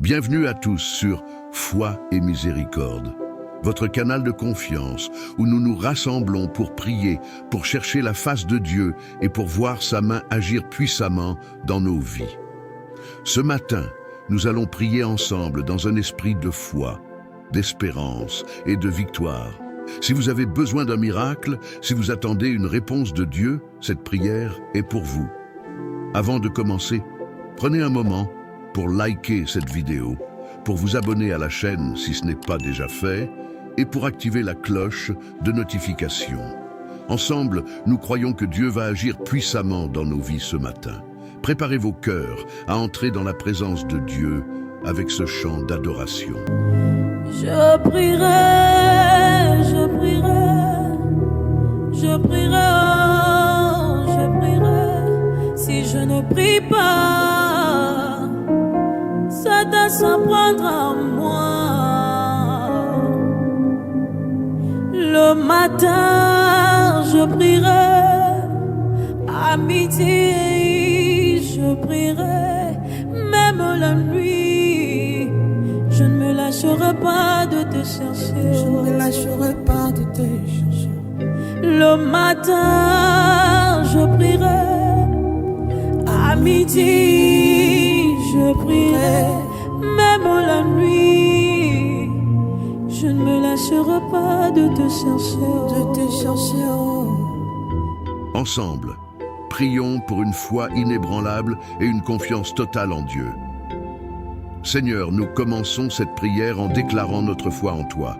Bienvenue à tous sur Foi et Miséricorde, votre canal de confiance où nous nous rassemblons pour prier, pour chercher la face de Dieu et pour voir sa main agir puissamment dans nos vies. Ce matin, nous allons prier ensemble dans un esprit de foi, d'espérance et de victoire. Si vous avez besoin d'un miracle, si vous attendez une réponse de Dieu, cette prière est pour vous. Avant de commencer, prenez un moment pour liker cette vidéo, pour vous abonner à la chaîne si ce n'est pas déjà fait, et pour activer la cloche de notification. Ensemble, nous croyons que Dieu va agir puissamment dans nos vies ce matin. Préparez vos cœurs à entrer dans la présence de Dieu avec ce chant d'adoration. Je prierai, je prierai, je prierai, oh, je prierai. Si je ne prie pas, Satan s'en prendra à moi. Le matin, je prierai, à midi, je prierai, même la nuit. Je ne me lâcherai pas de te chercher. Je ne me lâcherai pas de te chercher. Le matin, je prierai. À midi, je prierai. Même la nuit, je ne me lâcherai pas de te chercher. De te chercher. Ensemble, prions pour une foi inébranlable et une confiance totale en Dieu. Seigneur, nous commençons cette prière en déclarant notre foi en toi.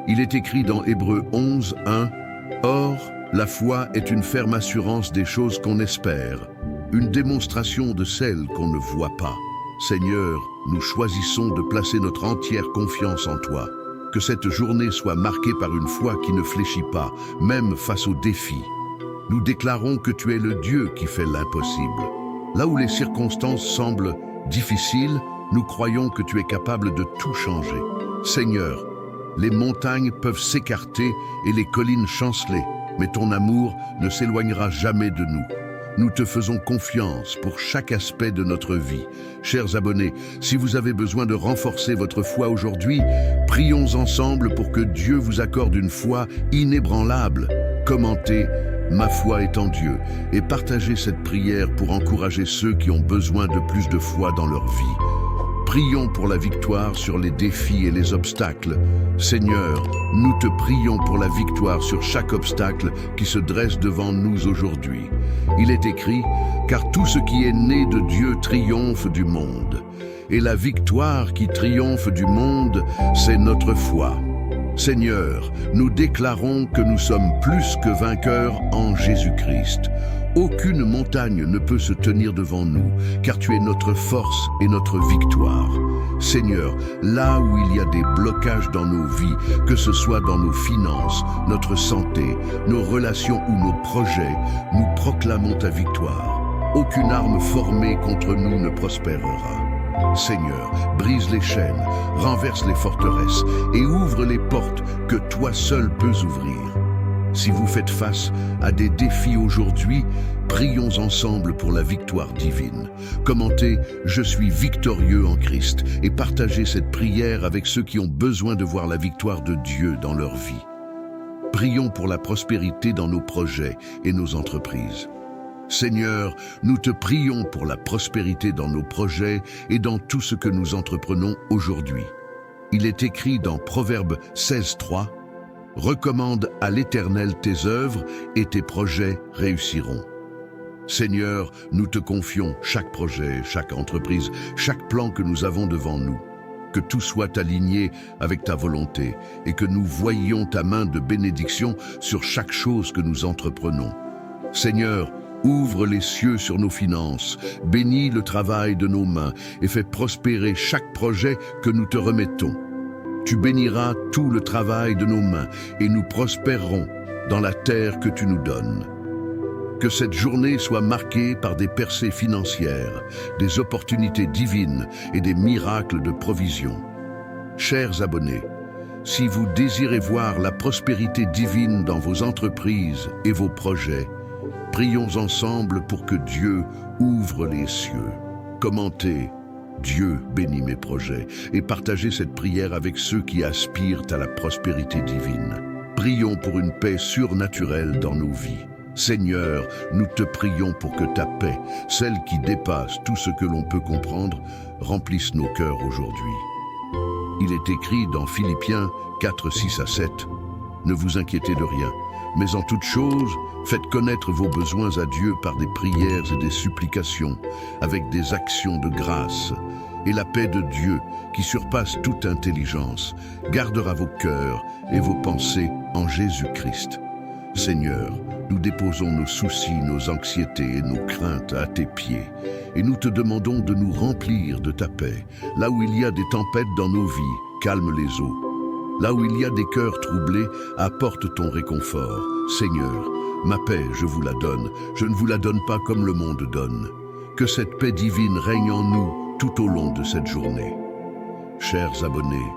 Il est écrit dans Hébreux 11, 1, « Or, la foi est une ferme assurance des choses qu'on espère, une démonstration de celles qu'on ne voit pas. » Seigneur, nous choisissons de placer notre entière confiance en toi. Que cette journée soit marquée par une foi qui ne fléchit pas, même face aux défis. Nous déclarons que tu es le Dieu qui fait l'impossible. Là où les circonstances semblent difficiles, nous croyons que tu es capable de tout changer. Seigneur, les montagnes peuvent s'écarter et les collines chanceler, mais ton amour ne s'éloignera jamais de nous. Nous te faisons confiance pour chaque aspect de notre vie. Chers abonnés, si vous avez besoin de renforcer votre foi aujourd'hui, prions ensemble pour que Dieu vous accorde une foi inébranlable. Commentez « Ma foi est en Dieu » et partagez cette prière pour encourager ceux qui ont besoin de plus de foi dans leur vie. Prions pour la victoire sur les défis et les obstacles. Seigneur, nous te prions pour la victoire sur chaque obstacle qui se dresse devant nous aujourd'hui. Il est écrit, « Car tout ce qui est né de Dieu triomphe du monde. » Et la victoire qui triomphe du monde, c'est notre foi. Seigneur, nous déclarons que nous sommes plus que vainqueurs en Jésus-Christ. Aucune montagne ne peut se tenir devant nous, car tu es notre force et notre victoire. Seigneur, là où il y a des blocages dans nos vies, que ce soit dans nos finances, notre santé, nos relations ou nos projets, nous proclamons ta victoire. Aucune arme formée contre nous ne prospérera. Seigneur, brise les chaînes, renverse les forteresses et ouvre les portes que toi seul peux ouvrir. Si vous faites face à des défis aujourd'hui, prions ensemble pour la victoire divine. Commentez « Je suis victorieux en Christ » et partagez cette prière avec ceux qui ont besoin de voir la victoire de Dieu dans leur vie. Prions pour la prospérité dans nos projets et nos entreprises. Seigneur, nous te prions pour la prospérité dans nos projets et dans tout ce que nous entreprenons aujourd'hui. Il est écrit dans Proverbe 16:3, « Recommande à l'Éternel tes œuvres et tes projets réussiront. » Seigneur, nous te confions chaque projet, chaque entreprise, chaque plan que nous avons devant nous. Que tout soit aligné avec ta volonté et que nous voyions ta main de bénédiction sur chaque chose que nous entreprenons. Seigneur, ouvre les cieux sur nos finances, bénis le travail de nos mains et fais prospérer chaque projet que nous te remettons. Tu béniras tout le travail de nos mains et nous prospérerons dans la terre que tu nous donnes. Que cette journée soit marquée par des percées financières, des opportunités divines et des miracles de provision. Chers abonnés, si vous désirez voir la prospérité divine dans vos entreprises et vos projets, prions ensemble pour que Dieu ouvre les cieux. Commentez Dieu bénit mes projets et partagez cette prière avec ceux qui aspirent à la prospérité divine. Prions pour une paix surnaturelle dans nos vies. Seigneur, nous te prions pour que ta paix, celle qui dépasse tout ce que l'on peut comprendre, remplisse nos cœurs aujourd'hui. Il est écrit dans Philippiens 4, 6 à 7, « Ne vous inquiétez de rien, mais en toute chose, faites connaître vos besoins à Dieu par des prières et des supplications, avec des actions de grâce. Et la paix de Dieu, qui surpasse toute intelligence, gardera vos cœurs et vos pensées en Jésus-Christ. Seigneur, nous déposons nos soucis, nos anxiétés et nos craintes à tes pieds, et nous te demandons de nous remplir de ta paix. Là où il y a des tempêtes dans nos vies, calme les eaux. Là où il y a des cœurs troublés, apporte ton réconfort. Seigneur, ma paix, je vous la donne. Je ne vous la donne pas comme le monde donne. Que cette paix divine règne en nous tout au long de cette journée. Chers abonnés,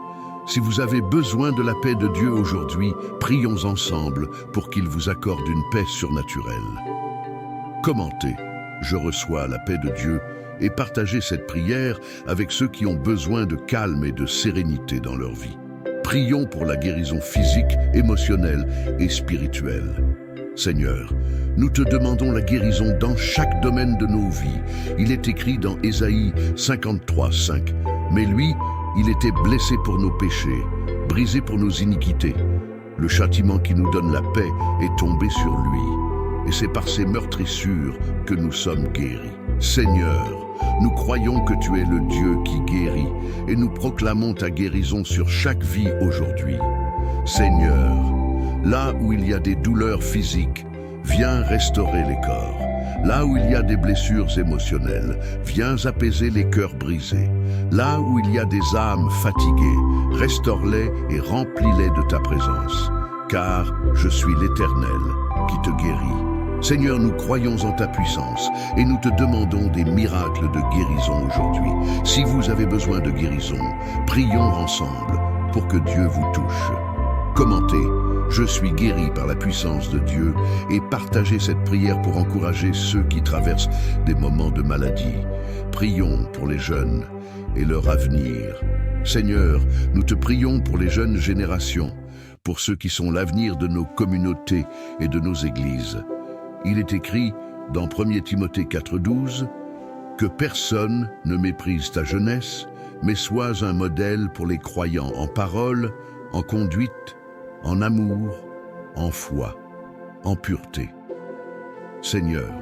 si vous avez besoin de la paix de Dieu aujourd'hui, prions ensemble pour qu'il vous accorde une paix surnaturelle. Commentez « Je reçois la paix de Dieu » et partagez cette prière avec ceux qui ont besoin de calme et de sérénité dans leur vie. Prions pour la guérison physique, émotionnelle et spirituelle. Seigneur, nous te demandons la guérison dans chaque domaine de nos vies. Il est écrit dans Ésaïe 53, 5. Mais lui, il était blessé pour nos péchés, brisé pour nos iniquités. Le châtiment qui nous donne la paix est tombé sur lui. Et c'est par ses meurtrissures que nous sommes guéris. Seigneur, nous croyons que tu es le Dieu qui guérit et nous proclamons ta guérison sur chaque vie aujourd'hui. Seigneur, là où il y a des douleurs physiques, viens restaurer les corps. Là où il y a des blessures émotionnelles, viens apaiser les cœurs brisés. Là où il y a des âmes fatiguées, restaure-les et remplis-les de ta présence. Car je suis l'Éternel qui te guérit. Seigneur, nous croyons en ta puissance et nous te demandons des miracles de guérison aujourd'hui. Si vous avez besoin de guérison, prions ensemble pour que Dieu vous touche. Commentez « Je suis guéri par la puissance de Dieu » et partagez cette prière pour encourager ceux qui traversent des moments de maladie. Prions pour les jeunes et leur avenir. Seigneur, nous te prions pour les jeunes générations, pour ceux qui sont l'avenir de nos communautés et de nos églises. Il est écrit dans 1 Timothée 4,12 « Que personne ne méprise ta jeunesse, mais sois un modèle pour les croyants en parole, en conduite, en amour, en foi, en pureté. » Seigneur,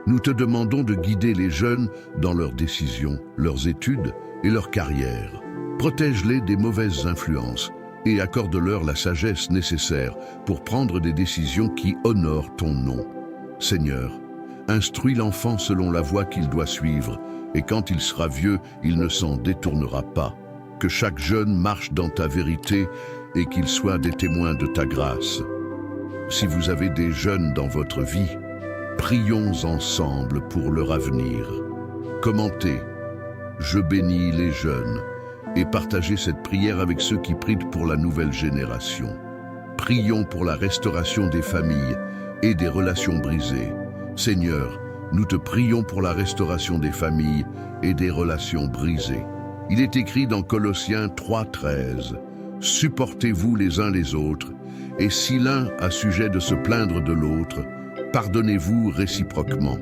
nous te demandons de guider les jeunes dans leurs décisions, leurs études et leur carrière. Protège-les des mauvaises influences et accorde-leur la sagesse nécessaire pour prendre des décisions qui honorent ton nom. Seigneur, instruis l'enfant selon la voie qu'il doit suivre, et quand il sera vieux, il ne s'en détournera pas. Que chaque jeune marche dans ta vérité et qu'il soit des témoins de ta grâce. Si vous avez des jeunes dans votre vie, prions ensemble pour leur avenir. Commentez « Je bénis les jeunes » et partagez cette prière avec ceux qui prient pour la nouvelle génération. Prions pour la restauration des familles et des relations brisées. Seigneur, nous te prions pour la restauration des familles et des relations brisées. Il est écrit dans Colossiens 3,13 « Supportez-vous les uns les autres, et si l'un a sujet de se plaindre de l'autre, pardonnez-vous réciproquement.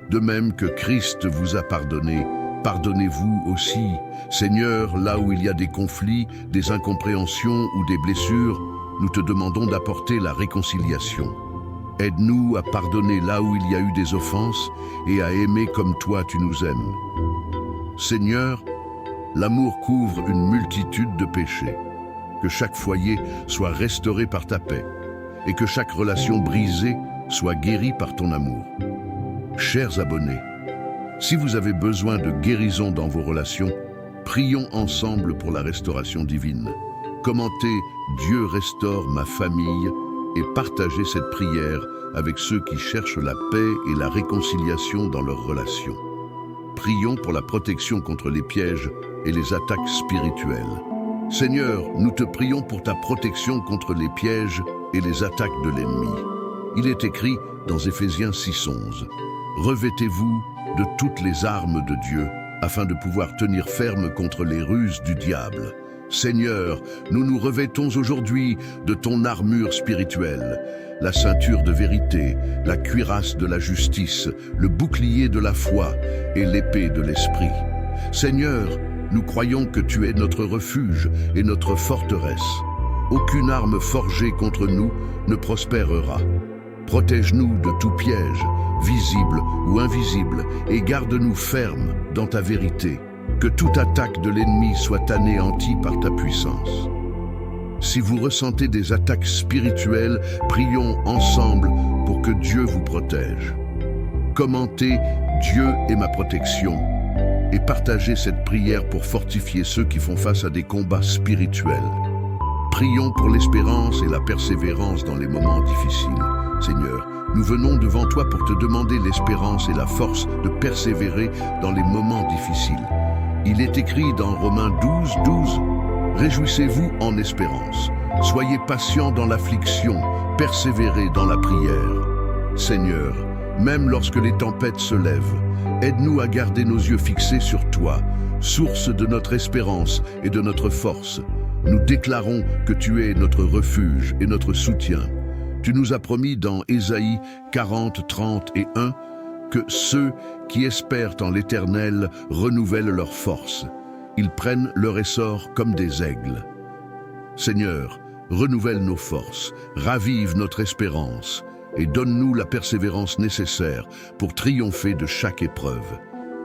De même que Christ vous a pardonné, pardonnez-vous aussi. Seigneur, là où il y a des conflits, des incompréhensions ou des blessures, nous te demandons d'apporter la réconciliation. Aide-nous à pardonner là où il y a eu des offenses et à aimer comme toi tu nous aimes. Seigneur, l'amour couvre une multitude de péchés. Que chaque foyer soit restauré par ta paix et que chaque relation brisée soit guérie par ton amour. Chers abonnés, si vous avez besoin de guérison dans vos relations, prions ensemble pour la restauration divine. Commentez « Dieu restaure ma famille » et partagez cette prière avec ceux qui cherchent la paix et la réconciliation dans leurs relations. Prions pour la protection contre les pièges et les attaques spirituelles. Seigneur, nous te prions pour ta protection contre les pièges et les attaques de l'ennemi. Il est écrit dans Éphésiens 6,11 « Revêtez-vous de toutes les armes de Dieu afin de pouvoir tenir ferme contre les ruses du diable. Seigneur, nous nous revêtons aujourd'hui de ton armure spirituelle, la ceinture de vérité, la cuirasse de la justice, le bouclier de la foi et l'épée de l'esprit. Seigneur, nous croyons que tu es notre refuge et notre forteresse. Aucune arme forgée contre nous ne prospérera. Protège-nous de tout piège, visible ou invisible, et garde-nous fermes dans ta vérité. Que toute attaque de l'ennemi soit anéantie par ta puissance. Si vous ressentez des attaques spirituelles, prions ensemble pour que Dieu vous protège. Commentez « Dieu est ma protection » et partagez cette prière pour fortifier ceux qui font face à des combats spirituels. Prions pour l'espérance et la persévérance dans les moments difficiles. Seigneur, nous venons devant toi pour te demander l'espérance et la force de persévérer dans les moments difficiles. Il est écrit dans Romains 12:12, « Réjouissez-vous en espérance, soyez patients dans l'affliction, persévérez dans la prière. » Seigneur, même lorsque les tempêtes se lèvent, aide-nous à garder nos yeux fixés sur toi, source de notre espérance et de notre force. Nous déclarons que tu es notre refuge et notre soutien. Tu nous as promis dans Ésaïe 40, 30 et 1 que ceux qui espèrent en l'Éternel renouvellent leur force. Ils prennent leur essor comme des aigles. Seigneur, renouvelle nos forces, ravive notre espérance et donne-nous la persévérance nécessaire pour triompher de chaque épreuve.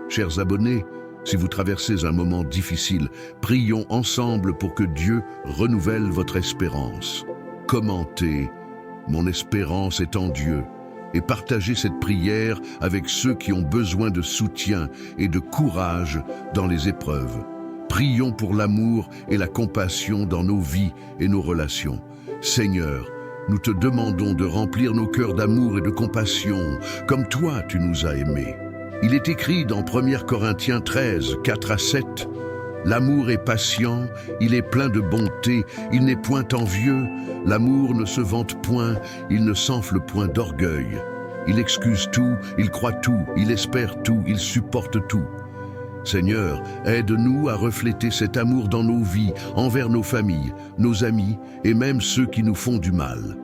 Chers abonnés, si vous traversez un moment difficile, prions ensemble pour que Dieu renouvelle votre espérance. Commentez « Mon espérance est en Dieu » et partagez cette prière avec ceux qui ont besoin de soutien et de courage dans les épreuves. Prions pour l'amour et la compassion dans nos vies et nos relations. Seigneur, nous te demandons de remplir nos cœurs d'amour et de compassion, comme toi tu nous as aimés. Il est écrit dans 1 Corinthiens 13, 4 à 7, « L'amour est patient, il est plein de bonté, il n'est point envieux, l'amour ne se vante point, il ne s'enfle point d'orgueil. Il excuse tout, il croit tout, il espère tout, il supporte tout. » Seigneur, aide-nous à refléter cet amour dans nos vies, envers nos familles, nos amis et même ceux qui nous font du mal.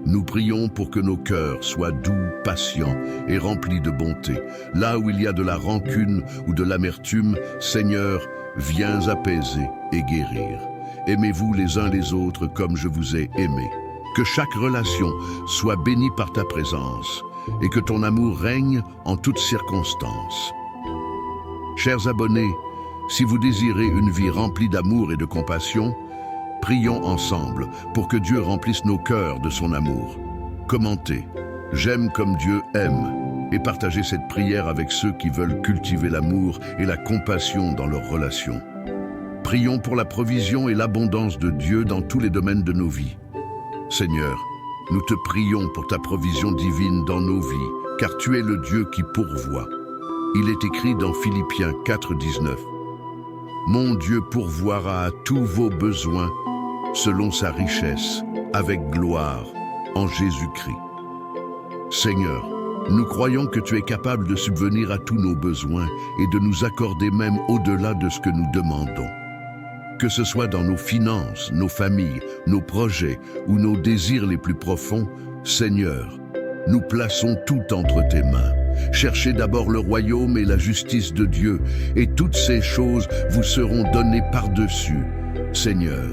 Nous prions pour que nos cœurs soient doux, patients et remplis de bonté. Là où il y a de la rancune ou de l'amertume, Seigneur, viens apaiser et guérir. Aimez-vous les uns les autres comme je vous ai aimés. Que chaque relation soit bénie par ta présence et que ton amour règne en toutes circonstances. Chers abonnés, si vous désirez une vie remplie d'amour et de compassion, prions ensemble pour que Dieu remplisse nos cœurs de son amour. Commentez « J'aime comme Dieu aime » et partagez cette prière avec ceux qui veulent cultiver l'amour et la compassion dans leurs relations. Prions pour la provision et l'abondance de Dieu dans tous les domaines de nos vies. Seigneur, nous te prions pour ta provision divine dans nos vies, car tu es le Dieu qui pourvoit. Il est écrit dans Philippiens 4, 19. « Mon Dieu pourvoira à tous vos besoins selon sa richesse, avec gloire, en Jésus-Christ. » Seigneur, nous croyons que tu es capable de subvenir à tous nos besoins et de nous accorder même au-delà de ce que nous demandons. Que ce soit dans nos finances, nos familles, nos projets ou nos désirs les plus profonds, Seigneur, nous plaçons tout entre tes mains. Cherchez d'abord le royaume et la justice de Dieu, et toutes ces choses vous seront données par-dessus. Seigneur,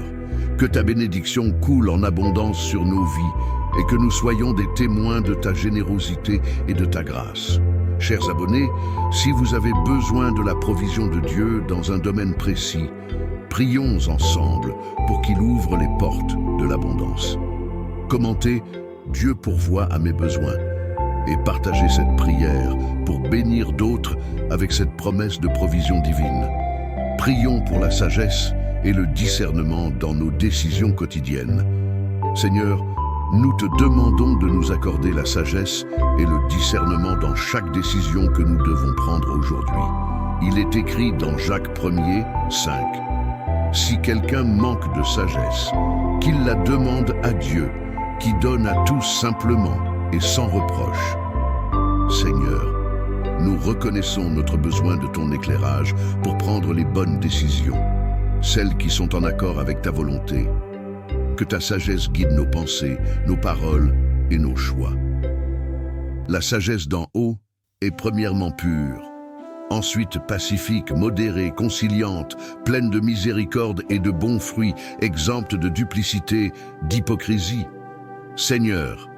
que ta bénédiction coule en abondance sur nos vies, et que nous soyons des témoins de ta générosité et de ta grâce. Chers abonnés, si vous avez besoin de la provision de Dieu dans un domaine précis, prions ensemble pour qu'il ouvre les portes de l'abondance. Commentez « Dieu pourvoit à mes besoins » et partagez cette prière pour bénir d'autres avec cette promesse de provision divine. Prions pour la sagesse et le discernement dans nos décisions quotidiennes. Seigneur, nous te demandons de nous accorder la sagesse et le discernement dans chaque décision que nous devons prendre aujourd'hui. Il est écrit dans Jacques 1er, 5. Si quelqu'un manque de sagesse, qu'il la demande à Dieu, qui donne à tous simplement et sans reproche. Seigneur, nous reconnaissons notre besoin de ton éclairage pour prendre les bonnes décisions, celles qui sont en accord avec ta volonté. Que ta sagesse guide nos pensées, nos paroles et nos choix. La sagesse d'en haut est premièrement pure, ensuite pacifique, modérée, conciliante, pleine de miséricorde et de bons fruits, exempte de duplicité, d'hypocrisie. Seigneur,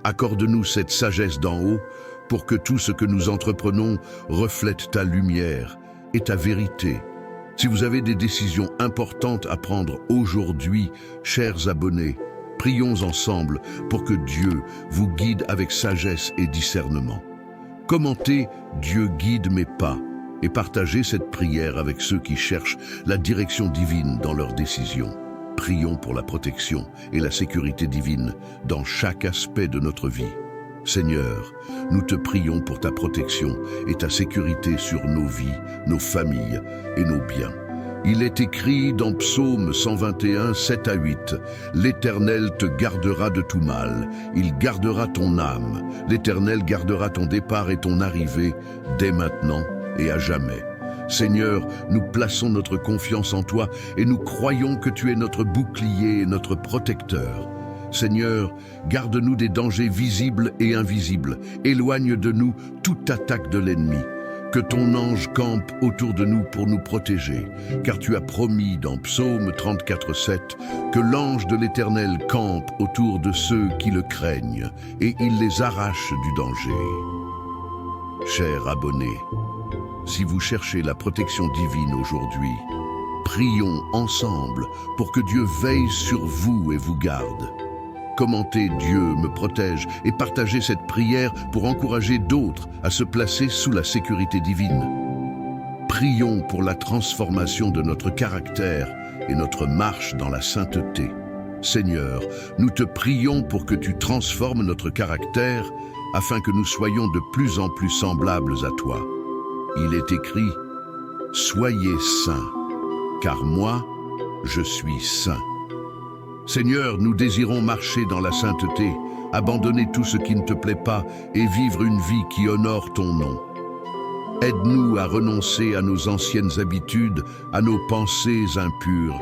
accorde-nous cette sagesse d'en haut pour que tout ce que nous entreprenons reflète ta lumière et ta vérité. Si vous avez des décisions importantes à prendre aujourd'hui, chers abonnés, prions ensemble pour que Dieu vous guide avec sagesse et discernement. Commentez « Dieu guide mes pas » et partagez cette prière avec ceux qui cherchent la direction divine dans leurs décisions. Prions pour la protection et la sécurité divine dans chaque aspect de notre vie. Seigneur, nous te prions pour ta protection et ta sécurité sur nos vies, nos familles et nos biens. Il est écrit dans Psaume 121, 7 à 8, « L'Éternel te gardera de tout mal, il gardera ton âme, l'Éternel gardera ton départ et ton arrivée, dès maintenant et à jamais. » Seigneur, nous plaçons notre confiance en toi et nous croyons que tu es notre bouclier et notre protecteur. Seigneur, garde-nous des dangers visibles et invisibles. Éloigne de nous toute attaque de l'ennemi. Que ton ange campe autour de nous pour nous protéger, car tu as promis dans Psaume 34, 7 que l'ange de l'Éternel campe autour de ceux qui le craignent et il les arrache du danger. Chers abonnés, si vous cherchez la protection divine aujourd'hui, prions ensemble pour que Dieu veille sur vous et vous garde. Commentez « Dieu me protège » et partagez cette prière pour encourager d'autres à se placer sous la sécurité divine. Prions pour la transformation de notre caractère et notre marche dans la sainteté. Seigneur, nous te prions pour que tu transformes notre caractère afin que nous soyons de plus en plus semblables à toi. Il est écrit « Soyez saints, car moi, je suis saint. » Seigneur, nous désirons marcher dans la sainteté, abandonner tout ce qui ne te plaît pas et vivre une vie qui honore ton nom. Aide-nous à renoncer à nos anciennes habitudes, à nos pensées impures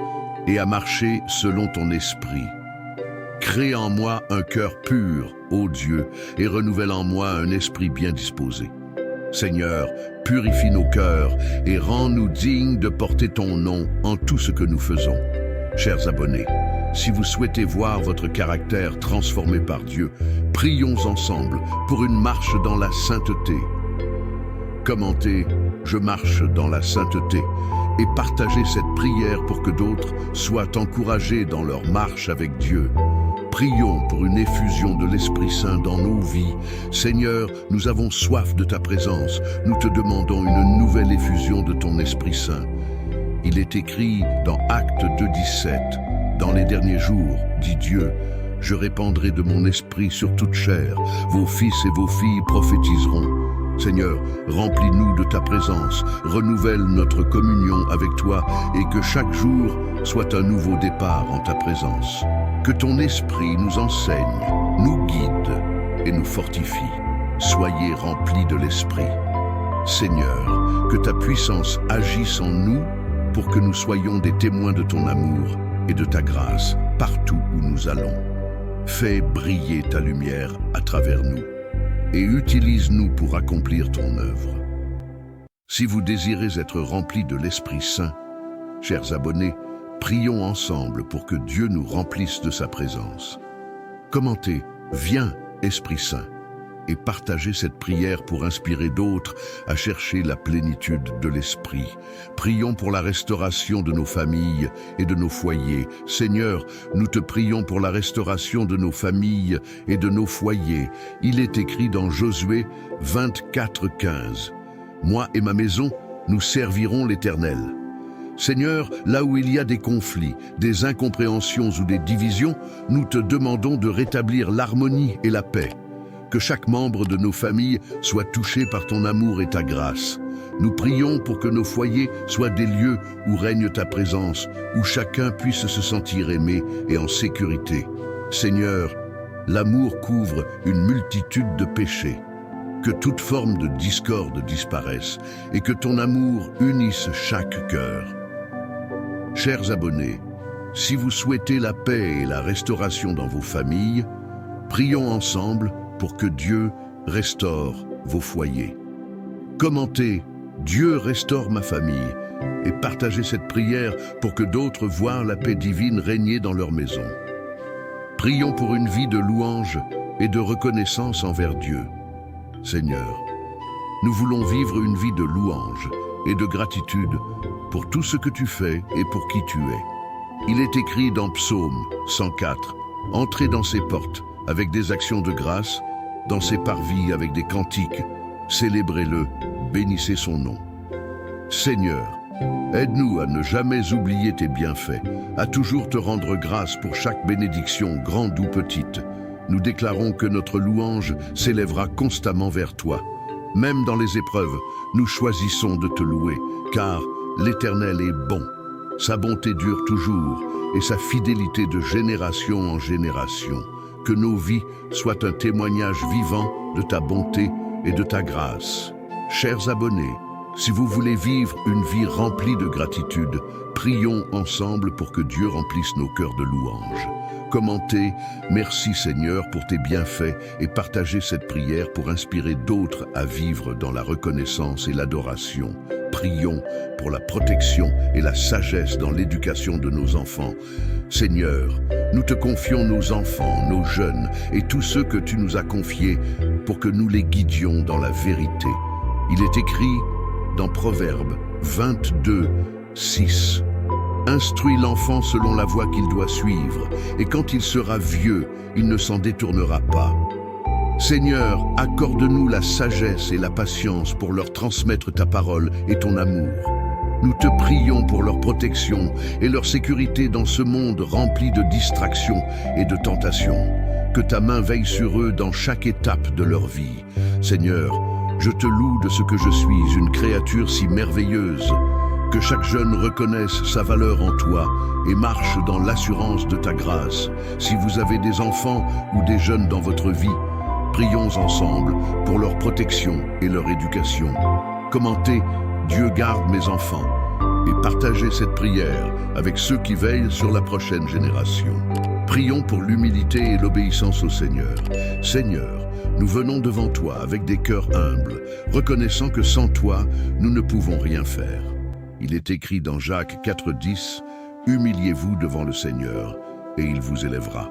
et à marcher selon ton esprit. Crée en moi un cœur pur, ô Dieu, et renouvelle en moi un esprit bien disposé. Seigneur, purifie nos cœurs et rends-nous dignes de porter ton nom en tout ce que nous faisons. Chers abonnés, si vous souhaitez voir votre caractère transformé par Dieu, prions ensemble pour une marche dans la sainteté. Commentez « Je marche dans la sainteté » et partagez cette prière pour que d'autres soient encouragés dans leur marche avec Dieu. Prions pour une effusion de l'Esprit Saint dans nos vies. Seigneur, nous avons soif de ta présence. Nous te demandons une nouvelle effusion de ton Esprit Saint. Il est écrit dans Actes 2:17. Dans les derniers jours, dit Dieu, je répandrai de mon esprit sur toute chair. Vos fils et vos filles prophétiseront. Seigneur, remplis-nous de ta présence, renouvelle notre communion avec toi et que chaque jour soit un nouveau départ en ta présence. Que ton esprit nous enseigne, nous guide et nous fortifie. Soyez remplis de l'esprit. Seigneur, que ta puissance agisse en nous pour que nous soyons des témoins de ton amour et de ta grâce partout où nous allons. Fais briller ta lumière à travers nous et utilise-nous pour accomplir ton œuvre. Si vous désirez être remplis de l'Esprit Saint, chers abonnés, prions ensemble pour que Dieu nous remplisse de sa présence. Commentez « Viens, Esprit Saint » et partagez cette prière pour inspirer d'autres à chercher la plénitude de l'Esprit. Prions pour la restauration de nos familles et de nos foyers. Seigneur, nous te prions pour la restauration de nos familles et de nos foyers. Il est écrit dans Josué 24:15. « Moi et ma maison, nous servirons l'Éternel. » Seigneur, là où il y a des conflits, des incompréhensions ou des divisions, nous te demandons de rétablir l'harmonie et la paix. Que chaque membre de nos familles soit touché par ton amour et ta grâce. Nous prions pour que nos foyers soient des lieux où règne ta présence, où chacun puisse se sentir aimé et en sécurité. Seigneur, l'amour couvre une multitude de péchés. que toute forme de discorde disparaisse et que ton amour unisse chaque cœur. Chers abonnés, si vous souhaitez la paix et la restauration dans vos familles, prions ensemble pour que Dieu restaure vos foyers. Commentez « Dieu restaure ma famille » et partagez cette prière pour que d'autres voient la paix divine régner dans leur maison. Prions pour une vie de louange et de reconnaissance envers Dieu. Seigneur, nous voulons vivre une vie de louange et de gratitude pour tout ce que tu fais et pour qui tu es. Il est écrit dans Psaume 104, « Entrez dans ses portes avec des actions de grâce, dans ses parvis avec des cantiques, célébrez-le, bénissez son nom. » Seigneur, aide-nous à ne jamais oublier tes bienfaits, à toujours te rendre grâce pour chaque bénédiction, grande ou petite. Nous déclarons que notre louange s'élèvera constamment vers toi. Même dans les épreuves, nous choisissons de te louer, car l'Éternel est bon. Sa bonté dure toujours et sa fidélité de génération en génération. Que nos vies soient un témoignage vivant de ta bonté et de ta grâce. Chers abonnés, si vous voulez vivre une vie remplie de gratitude, prions ensemble pour que Dieu remplisse nos cœurs de louange. Commentez « Merci Seigneur pour tes bienfaits » et partagez cette prière pour inspirer d'autres à vivre dans la reconnaissance et l'adoration. Prions pour la protection et la sagesse dans l'éducation de nos enfants. Seigneur, nous te confions nos enfants, nos jeunes et tous ceux que tu nous as confiés pour que nous les guidions dans la vérité. Il est écrit dans Proverbes 22, 6. Instruis l'enfant selon la voie qu'il doit suivre, et quand il sera vieux, il ne s'en détournera pas. Seigneur, accorde-nous la sagesse et la patience pour leur transmettre ta parole et ton amour. Nous te prions pour leur protection et leur sécurité dans ce monde rempli de distractions et de tentations. Que ta main veille sur eux dans chaque étape de leur vie. Seigneur, je te loue de ce que je suis, une créature si merveilleuse. Que chaque jeune reconnaisse sa valeur en toi et marche dans l'assurance de ta grâce. Si vous avez des enfants ou des jeunes dans votre vie, prions ensemble pour leur protection et leur éducation. Commentez « Dieu garde mes enfants » et partagez cette prière avec ceux qui veillent sur la prochaine génération. Prions pour l'humilité et l'obéissance au Seigneur. Seigneur, nous venons devant toi avec des cœurs humbles, reconnaissant que sans toi, nous ne pouvons rien faire. Il est écrit dans Jacques 4,10 « Humiliez-vous devant le Seigneur, et il vous élèvera. »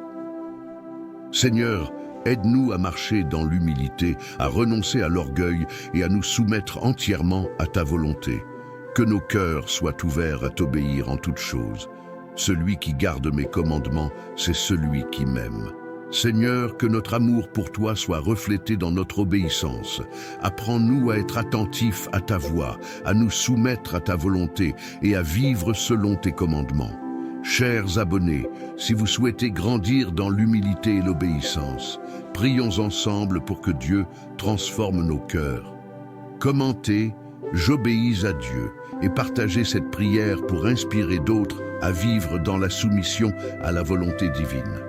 Seigneur, aide-nous à marcher dans l'humilité, à renoncer à l'orgueil et à nous soumettre entièrement à ta volonté. Que nos cœurs soient ouverts à t'obéir en toutes choses. Celui qui garde mes commandements, c'est celui qui m'aime. Seigneur, que notre amour pour toi soit reflété dans notre obéissance. Apprends-nous à être attentifs à ta voix, à nous soumettre à ta volonté et à vivre selon tes commandements. Chers abonnés, si vous souhaitez grandir dans l'humilité et l'obéissance, prions ensemble pour que Dieu transforme nos cœurs. Commentez « J'obéis à Dieu » et partagez cette prière pour inspirer d'autres à vivre dans la soumission à la volonté divine.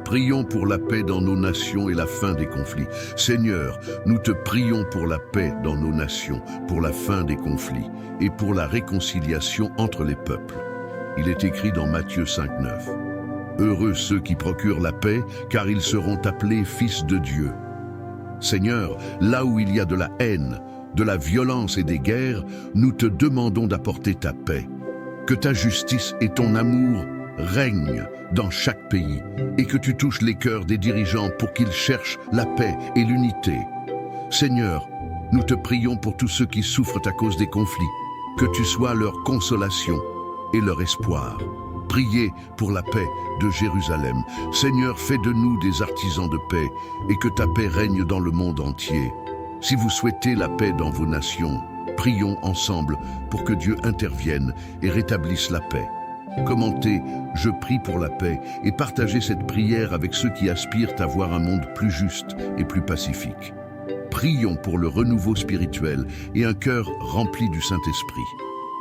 Prions pour la paix dans nos nations et la fin des conflits. Seigneur, nous te prions pour la paix dans nos nations, pour la fin des conflits et pour la réconciliation entre les peuples. Il est écrit dans Matthieu 5,9. Heureux ceux qui procurent la paix, car ils seront appelés fils de Dieu. Seigneur, là où il y a de la haine, de la violence et des guerres, nous te demandons d'apporter ta paix. Que ta justice et ton amour règnent dans chaque pays et que tu touches les cœurs des dirigeants pour qu'ils cherchent la paix et l'unité. Seigneur, nous te prions pour tous ceux qui souffrent à cause des conflits, que tu sois leur consolation et leur espoir. Priez pour la paix de Jérusalem. Seigneur, fais de nous des artisans de paix et que ta paix règne dans le monde entier. Si vous souhaitez la paix dans vos nations, prions ensemble pour que Dieu intervienne et rétablisse la paix. Commentez « Je prie pour la paix » et partagez cette prière avec ceux qui aspirent à voir un monde plus juste et plus pacifique. Prions pour le renouveau spirituel et un cœur rempli du Saint-Esprit.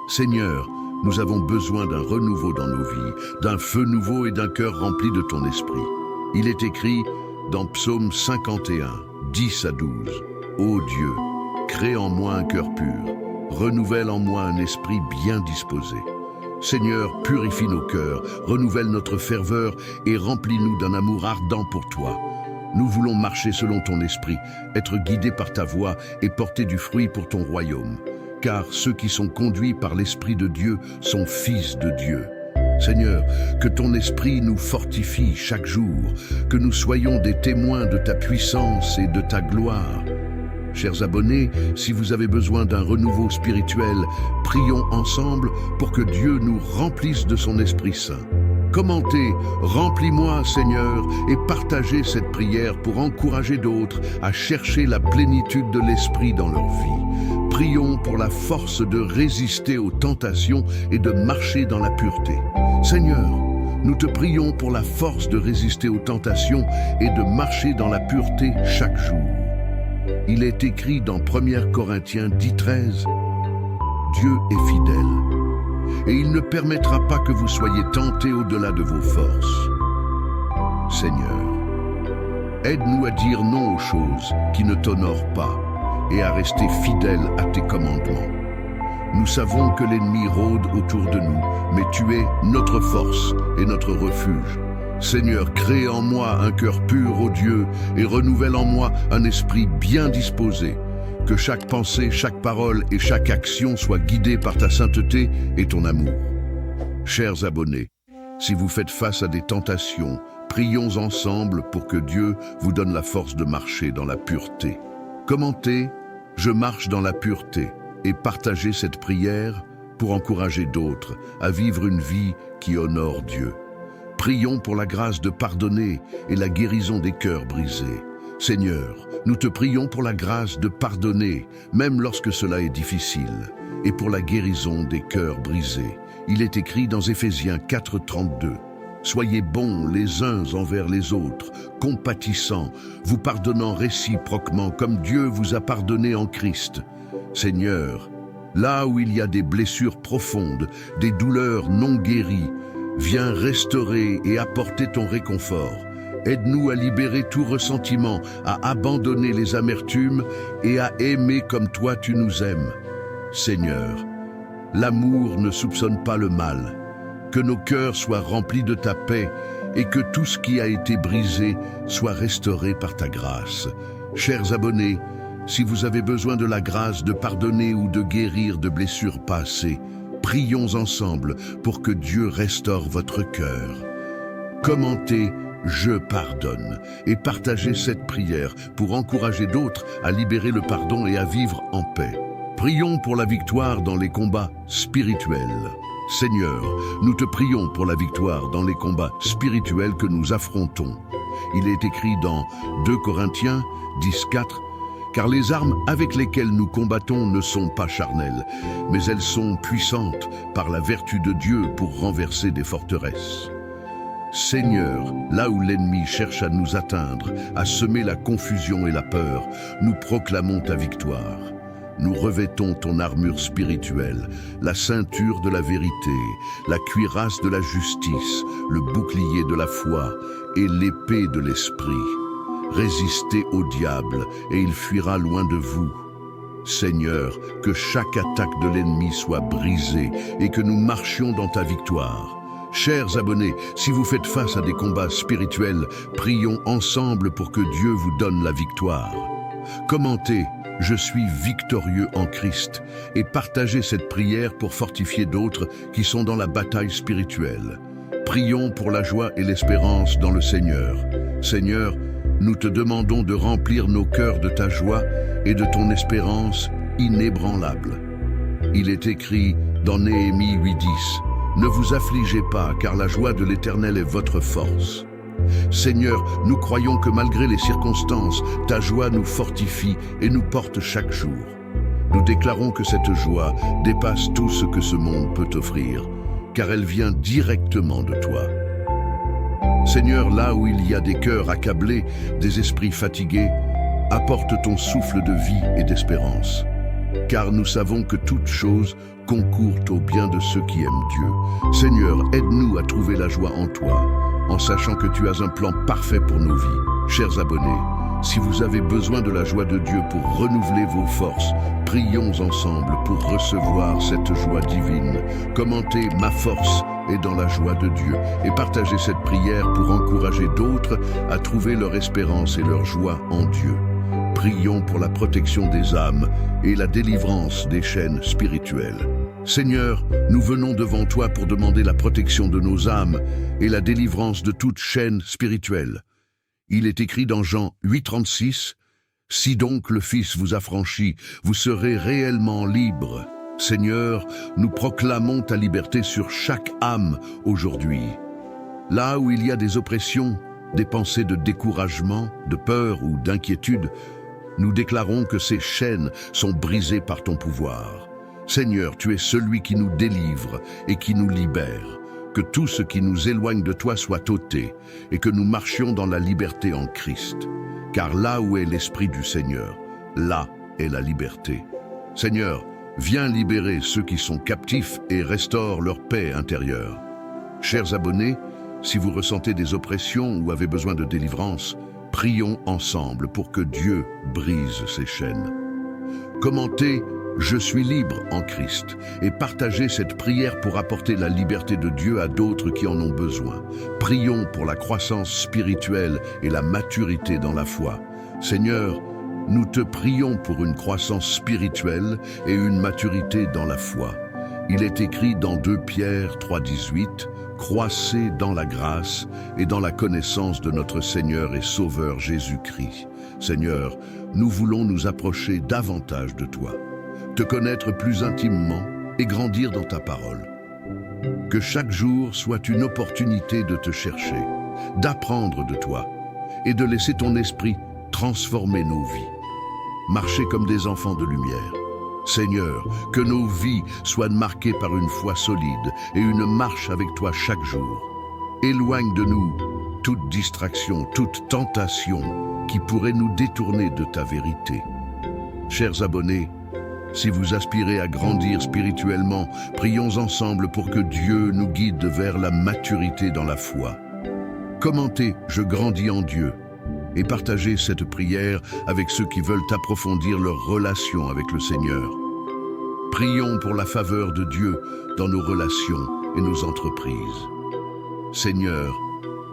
Seigneur, nous avons besoin d'un renouveau dans nos vies, d'un feu nouveau et d'un cœur rempli de ton esprit. Il est écrit dans Psaume 51, 10 à 12. Ô Dieu, crée en moi un cœur pur, renouvelle en moi un esprit bien disposé. Seigneur, purifie nos cœurs, renouvelle notre ferveur et remplis-nous d'un amour ardent pour toi. Nous voulons marcher selon ton esprit, être guidés par ta voix et porter du fruit pour ton royaume. Car ceux qui sont conduits par l'Esprit de Dieu sont fils de Dieu. Seigneur, que ton esprit nous fortifie chaque jour, que nous soyons des témoins de ta puissance et de ta gloire. Chers abonnés, si vous avez besoin d'un renouveau spirituel, prions ensemble pour que Dieu nous remplisse de son Esprit Saint. Commentez « Remplis-moi, Seigneur » et partagez cette prière pour encourager d'autres à chercher la plénitude de l'Esprit dans leur vie. Prions pour la force de résister aux tentations et de marcher dans la pureté. Seigneur, nous te prions pour la force de résister aux tentations et de marcher dans la pureté chaque jour. Il est écrit dans 1 Corinthiens 10:13, « Dieu est fidèle, et il ne permettra pas que vous soyez tentés au-delà de vos forces. » Seigneur, aide-nous à dire non aux choses qui ne t'honorent pas et à rester fidèles à tes commandements. Nous savons que l'ennemi rôde autour de nous, mais tu es notre force et notre refuge. Seigneur, crée en moi un cœur pur, ô Dieu, et renouvelle en moi un esprit bien disposé. Que chaque pensée, chaque parole et chaque action soient guidées par ta sainteté et ton amour. Chers abonnés, si vous faites face à des tentations, prions ensemble pour que Dieu vous donne la force de marcher dans la pureté. Commentez « Je marche dans la pureté » et partagez cette prière pour encourager d'autres à vivre une vie qui honore Dieu. Prions pour la grâce de pardonner et la guérison des cœurs brisés. Seigneur, nous te prions pour la grâce de pardonner, même lorsque cela est difficile, et pour la guérison des cœurs brisés. Il est écrit dans Éphésiens 4:32. Soyez bons les uns envers les autres, compatissants, vous pardonnant réciproquement comme Dieu vous a pardonné en Christ. Seigneur, là où il y a des blessures profondes, des douleurs non guéries, viens restaurer et apporter ton réconfort. Aide-nous à libérer tout ressentiment, à abandonner les amertumes et à aimer comme toi tu nous aimes. Seigneur, l'amour ne soupçonne pas le mal. Que nos cœurs soient remplis de ta paix et que tout ce qui a été brisé soit restauré par ta grâce. Chers abonnés, si vous avez besoin de la grâce de pardonner ou de guérir de blessures passées, prions ensemble pour que Dieu restaure votre cœur. Commentez « Je pardonne » et partagez cette prière pour encourager d'autres à libérer le pardon et à vivre en paix. Prions pour la victoire dans les combats spirituels. Seigneur, nous te prions pour la victoire dans les combats spirituels que nous affrontons. Il est écrit dans 2 Corinthiens 10:4, « Car les armes avec lesquelles nous combattons ne sont pas charnelles, mais elles sont puissantes par la vertu de Dieu pour renverser des forteresses. » Seigneur, là où l'ennemi cherche à nous atteindre, à semer la confusion et la peur, nous proclamons ta victoire. Nous revêtons ton armure spirituelle, la ceinture de la vérité, la cuirasse de la justice, le bouclier de la foi et l'épée de l'esprit. Résistez au diable et il fuira loin de vous. Seigneur, que chaque attaque de l'ennemi soit brisée et que nous marchions dans ta victoire. Chers abonnés, si vous faites face à des combats spirituels, prions ensemble pour que Dieu vous donne la victoire. Commentez « Je suis victorieux en Christ » et partagez cette prière pour fortifier d'autres qui sont dans la bataille spirituelle. Prions pour la joie et l'espérance dans le Seigneur. Seigneur, nous te demandons de remplir nos cœurs de ta joie et de ton espérance inébranlable. Il est écrit dans Néhémie 8:10, « Ne vous affligez pas, car la joie de l'Éternel est votre force. » Seigneur, nous croyons que malgré les circonstances, ta joie nous fortifie et nous porte chaque jour. Nous déclarons que cette joie dépasse tout ce que ce monde peut offrir, car elle vient directement de toi. Seigneur, là où il y a des cœurs accablés, des esprits fatigués, apporte ton souffle de vie et d'espérance. Car nous savons que toutes choses concourent au bien de ceux qui aiment Dieu. Seigneur, aide-nous à trouver la joie en toi, en sachant que tu as un plan parfait pour nos vies. Chers abonnés, si vous avez besoin de la joie de Dieu pour renouveler vos forces, prions ensemble pour recevoir cette joie divine. Commentez « Ma force est dans la joie de Dieu » et partagez cette prière pour encourager d'autres à trouver leur espérance et leur joie en Dieu. Prions pour la protection des âmes et la délivrance des chaînes spirituelles. Seigneur, nous venons devant toi pour demander la protection de nos âmes et la délivrance de toute chaîne spirituelle. Il est écrit dans Jean 8,36 « Si donc le Fils vous affranchit, vous serez réellement libres. » Seigneur, nous proclamons ta liberté sur chaque âme aujourd'hui. Là où il y a des oppressions, des pensées de découragement, de peur ou d'inquiétude, nous déclarons que ces chaînes sont brisées par ton pouvoir. Seigneur, tu es celui qui nous délivre et qui nous libère. Que tout ce qui nous éloigne de toi soit ôté et que nous marchions dans la liberté en Christ. Car là où est l'Esprit du Seigneur, là est la liberté. Seigneur, viens libérer ceux qui sont captifs et restaure leur paix intérieure. Chers abonnés, si vous ressentez des oppressions ou avez besoin de délivrance, prions ensemble pour que Dieu brise ces chaînes. Commentez « Je suis libre en Christ » et partagez cette prière pour apporter la liberté de Dieu à d'autres qui en ont besoin. Prions pour la croissance spirituelle et la maturité dans la foi. Seigneur, nous te prions pour une croissance spirituelle et une maturité dans la foi. Il est écrit dans 2 Pierre 3,18 « Croissez dans la grâce et dans la connaissance de notre Seigneur et Sauveur Jésus-Christ. » Seigneur, nous voulons nous approcher davantage de toi, te connaître plus intimement et grandir dans ta parole. Que chaque jour soit une opportunité de te chercher, d'apprendre de toi et de laisser ton esprit transformer nos vies. Marcher comme des enfants de lumière. Seigneur, que nos vies soient marquées par une foi solide et une marche avec toi chaque jour. Éloigne de nous toute distraction, toute tentation qui pourrait nous détourner de ta vérité. Chers abonnés, si vous aspirez à grandir spirituellement, prions ensemble pour que Dieu nous guide vers la maturité dans la foi. Commentez « Je grandis en Dieu » et partagez cette prière avec ceux qui veulent approfondir leur relation avec le Seigneur. Prions pour la faveur de Dieu dans nos relations et nos entreprises. Seigneur,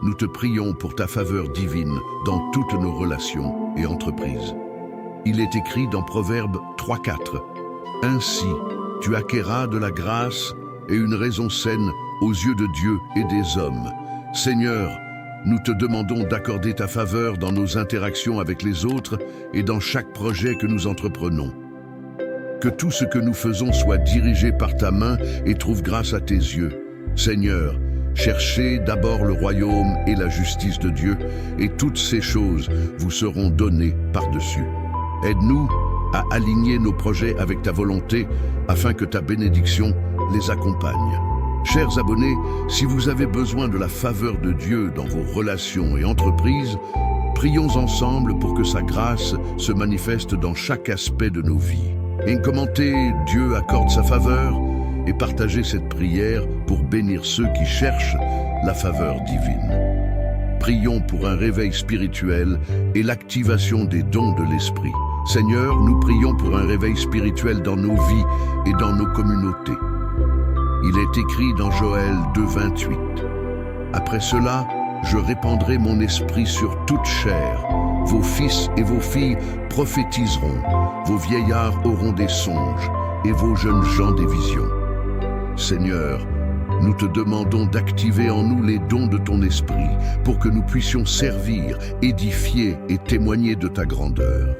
nous te prions pour ta faveur divine dans toutes nos relations et entreprises. Il est écrit dans Proverbes 3,4 « Ainsi, tu acquerras de la grâce et une raison saine aux yeux de Dieu et des hommes. » Seigneur, nous te demandons d'accorder ta faveur dans nos interactions avec les autres et dans chaque projet que nous entreprenons. Que tout ce que nous faisons soit dirigé par ta main et trouve grâce à tes yeux. Seigneur, cherchez d'abord le royaume et la justice de Dieu, et toutes ces choses vous seront données par-dessus. Aide-nous à aligner nos projets avec ta volonté, afin que ta bénédiction les accompagne. Chers abonnés, si vous avez besoin de la faveur de Dieu dans vos relations et entreprises, prions ensemble pour que sa grâce se manifeste dans chaque aspect de nos vies. Et commentez « Dieu accorde sa faveur » et partagez cette prière pour bénir ceux qui cherchent la faveur divine. Prions pour un réveil spirituel et l'activation des dons de l'Esprit. Seigneur, nous prions pour un réveil spirituel dans nos vies et dans nos communautés. Il est écrit dans Joël 2,28 « Après cela, je répandrai mon esprit sur toute chair. Vos fils et vos filles prophétiseront, vos vieillards auront des songes et vos jeunes gens des visions. » Seigneur, nous te demandons d'activer en nous les dons de ton esprit pour que nous puissions servir, édifier et témoigner de ta grandeur.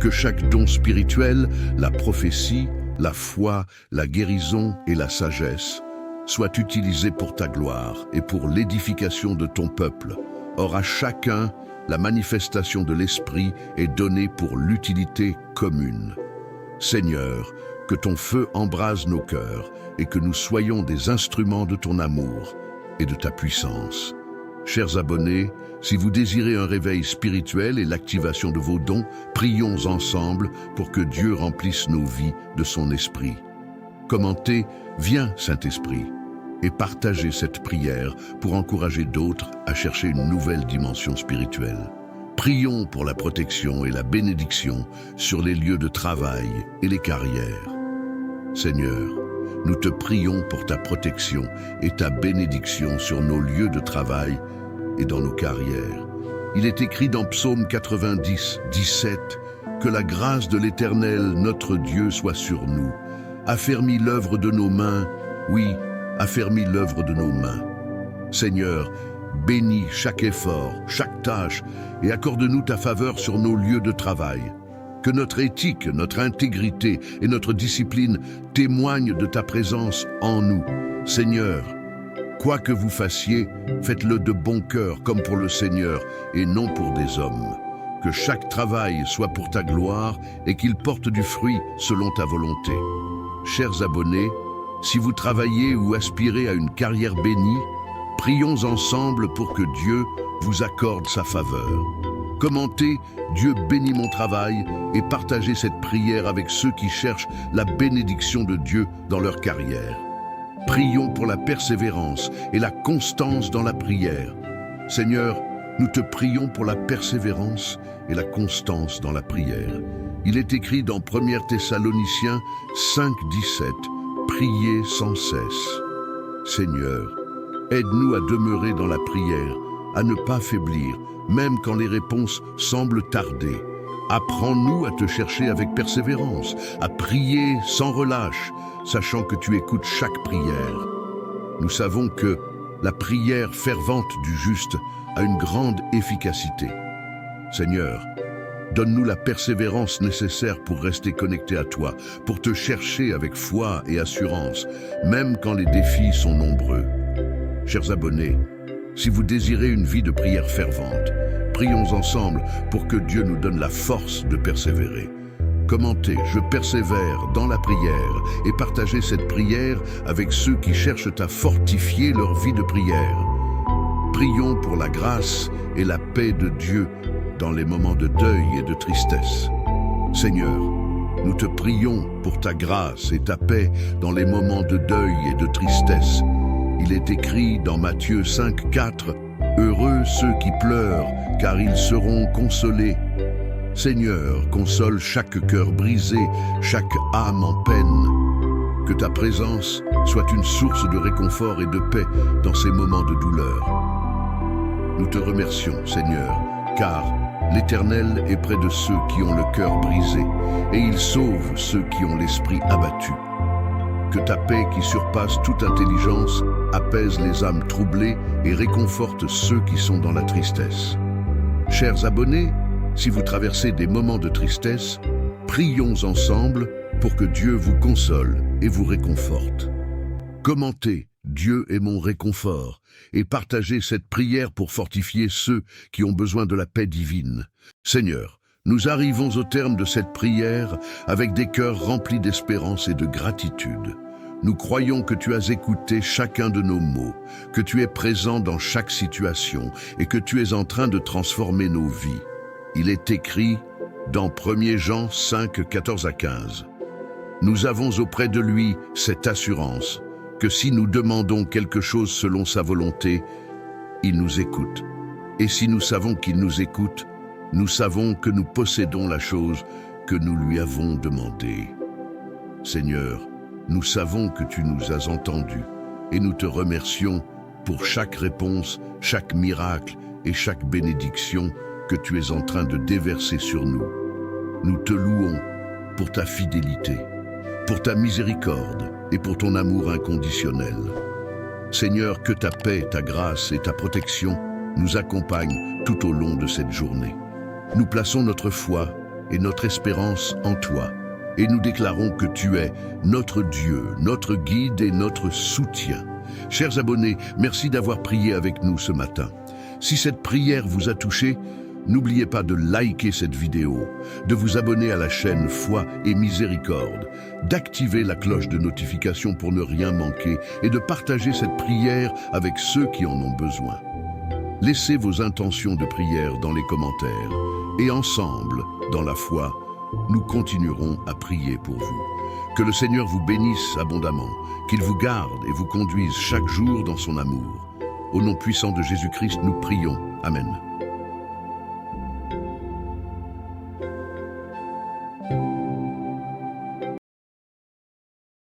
Que chaque don spirituel, la prophétie, la foi, la guérison et la sagesse soit utilisé pour ta gloire et pour l'édification de ton peuple. Or à chacun, la manifestation de l'Esprit est donnée pour l'utilité commune. Seigneur, que ton feu embrase nos cœurs et que nous soyons des instruments de ton amour et de ta puissance. Chers abonnés, si vous désirez un réveil spirituel et l'activation de vos dons, prions ensemble pour que Dieu remplisse nos vies de son esprit. Commentez « Viens, Saint-Esprit » et partagez cette prière pour encourager d'autres à chercher une nouvelle dimension spirituelle. Prions pour la protection et la bénédiction sur les lieux de travail et les carrières. Seigneur, nous te prions pour ta protection et ta bénédiction sur nos lieux de travail et dans nos carrières. Il est écrit dans Psaume 90, 17, que la grâce de l'Éternel, notre Dieu, soit sur nous. Affermis l'œuvre de nos mains, oui, affermis l'œuvre de nos mains. Seigneur, bénis chaque effort, chaque tâche, et accorde-nous ta faveur sur nos lieux de travail. Que notre éthique, notre intégrité et notre discipline témoignent de ta présence en nous. Seigneur, quoi que vous fassiez, faites-le de bon cœur comme pour le Seigneur et non pour des hommes. Que chaque travail soit pour ta gloire et qu'il porte du fruit selon ta volonté. Chers abonnés, si vous travaillez ou aspirez à une carrière bénie, prions ensemble pour que Dieu vous accorde sa faveur. Commentez « Dieu bénit mon travail » et partagez cette prière avec ceux qui cherchent la bénédiction de Dieu dans leur carrière. Prions pour la persévérance et la constance dans la prière. Seigneur, nous te prions pour la persévérance et la constance dans la prière. Il est écrit dans 1 Thessaloniciens 5, 17, « Priez sans cesse ». Seigneur, aide-nous à demeurer dans la prière, à ne pas faiblir, même quand les réponses semblent tarder. Apprends-nous à te chercher avec persévérance, à prier sans relâche, sachant que tu écoutes chaque prière. Nous savons que la prière fervente du juste a une grande efficacité. Seigneur, donne-nous la persévérance nécessaire pour rester connectés à toi, pour te chercher avec foi et assurance, même quand les défis sont nombreux. Chers abonnés, si vous désirez une vie de prière fervente, prions ensemble pour que Dieu nous donne la force de persévérer. Commentez « Je persévère dans la prière » et partagez cette prière avec ceux qui cherchent à fortifier leur vie de prière. Prions pour la grâce et la paix de Dieu dans les moments de deuil et de tristesse. Seigneur, nous te prions pour ta grâce et ta paix dans les moments de deuil et de tristesse. Il est écrit dans Matthieu 5, 4, « Heureux ceux qui pleurent, car ils seront consolés. » Seigneur, console chaque cœur brisé, chaque âme en peine. Que ta présence soit une source de réconfort et de paix dans ces moments de douleur. Nous te remercions, Seigneur, car l'Éternel est près de ceux qui ont le cœur brisé, et il sauve ceux qui ont l'esprit abattu. Que ta paix qui surpasse toute intelligence apaise les âmes troublées et réconforte ceux qui sont dans la tristesse. Chers abonnés, si vous traversez des moments de tristesse, prions ensemble pour que Dieu vous console et vous réconforte. Commentez « Dieu est mon réconfort » et partagez cette prière pour fortifier ceux qui ont besoin de la paix divine. Seigneur, nous arrivons au terme de cette prière avec des cœurs remplis d'espérance et de gratitude. Nous croyons que tu as écouté chacun de nos mots, que tu es présent dans chaque situation et que tu es en train de transformer nos vies. Il est écrit dans 1 Jean 5, 14 à 15. Nous avons auprès de lui cette assurance que si nous demandons quelque chose selon sa volonté, il nous écoute. Et si nous savons qu'il nous écoute, nous savons que nous possédons la chose que nous lui avons demandée. Seigneur, nous savons que tu nous as entendus et nous te remercions pour chaque réponse, chaque miracle et chaque bénédiction que tu es en train de déverser sur nous. Nous te louons pour ta fidélité, pour ta miséricorde et pour ton amour inconditionnel. Seigneur, que ta paix, ta grâce et ta protection nous accompagnent tout au long de cette journée. Nous plaçons notre foi et notre espérance en toi et nous déclarons que tu es notre Dieu, notre guide et notre soutien. Chers abonnés, merci d'avoir prié avec nous ce matin. Si cette prière vous a touché, n'oubliez pas de liker cette vidéo, de vous abonner à la chaîne Foi et Miséricorde, d'activer la cloche de notification pour ne rien manquer et de partager cette prière avec ceux qui en ont besoin. Laissez vos intentions de prière dans les commentaires et ensemble, dans la foi, nous continuerons à prier pour vous. Que le Seigneur vous bénisse abondamment, qu'il vous garde et vous conduise chaque jour dans son amour. Au nom puissant de Jésus-Christ, nous prions. Amen.